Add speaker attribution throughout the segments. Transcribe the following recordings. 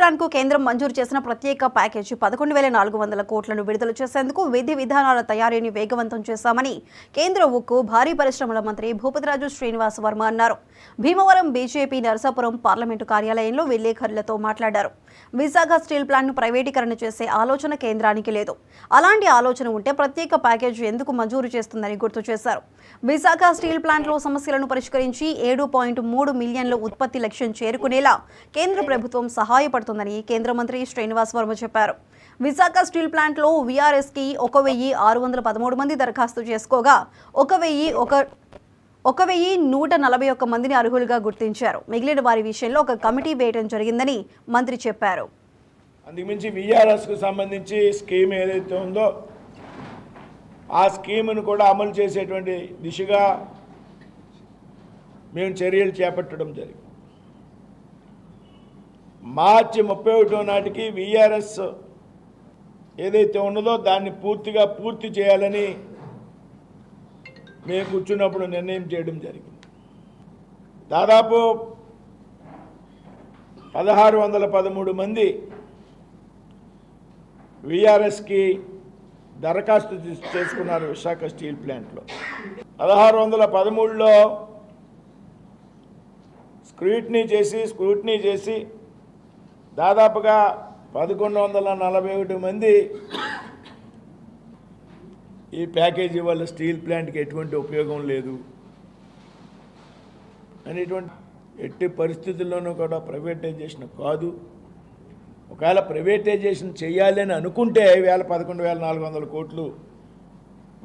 Speaker 1: కు కేంద్రం మంజూరు చేసిన ప్రత్యేక ప్యాకేజీ 11,400 కోట్లను విడుదల చేసేందుకు విధి విధానాల తయారీని వేగవంతం చేశామని కేంద్ర ఉక్కు భారీ పరిశ్రమల మంత్రి భూపతిరాజు శ్రీనివాస్ వర్మ అన్నారు. భీమవరం బీజేపీ నరసాపురం పార్లమెంటు కార్యాలయంలో విలేకరులతో మాట్లాడారు. విశాఖ స్టీల్ ప్లాంట్ను ప్రైవేటీకరణ చేసే ఆలోచన కేంద్రానికి లేదు. అలాంటి ఆలోచన ఉంటే ప్రత్యేక ప్యాకేజీ ఎందుకు మంజూరు చేస్తుందని గుర్తు చేశారు. విశాఖ స్టీల్ ప్లాంట్లో సమస్యలను పరిష్కరించి 7.3 మిలియన్ల ఉత్పత్తి లక్ష్యం చేరుకునేలా కేంద్ర ప్రభుత్వం సహాయపడుతుందని కేంద్ర మంత్రి శ్రీనివాస్ వర్మ చెప్పారు. విశాఖ స్టీల్ ప్లాంట్లో వీఆర్ఎస్కి 1,613 మంది దరఖాస్తు చేసుకోగా 1,141 మందిని అర్హులుగా గుర్తించారు. మిగిలిన వారి విషయంలో ఒక కమిటీ వేయడం జరిగిందని మంత్రి చెప్పారు.
Speaker 2: అందుమించి వీఆర్ఎస్కు సంబంధించి స్కీమ్ ఏదైతే ఉందో ఆ స్కీమ్ను కూడా అమలు చేసేటువంటి దిశగా మేము చర్యలు చేపట్టడం జరిగింది. మార్చి 31 నాటికి వీఆర్ఎస్ ఏదైతే ఉన్నదో దాన్ని పూర్తి చేయాలని మేము కూర్చున్నప్పుడు నిర్ణయం చేయడం జరిగింది. దాదాపు 1,613 మంది వీఆర్ఎస్కి దరఖాస్తు చేసుకున్నారు. విశాఖ స్టీల్ ప్లాంట్లో 1,613లో స్క్రూటినీ చేసి దాదాపుగా 1,141 మంది ఈ ప్యాకేజీ వల్ల స్టీల్ ప్లాంట్కి ఎటువంటి ఉపయోగం లేదు అనేటువంటి ఎట్టి పరిస్థితుల్లోనూ కూడా ప్రైవేటైజేషన్ కాదు. ఒకవేళ ప్రైవేటైజేషన్ చేయాలి అని అనుకుంటే 11,400 కోట్లు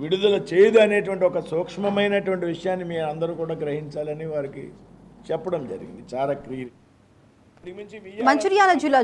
Speaker 2: విడుదల చేయదు అనేటువంటి ఒక సూక్ష్మమైనటువంటి విషయాన్ని మీ అందరూ కూడా గ్రహించాలని వారికి చెప్పడం జరిగింది. చాలా క్లియర్.
Speaker 1: మంచిర్యాల జిల్లా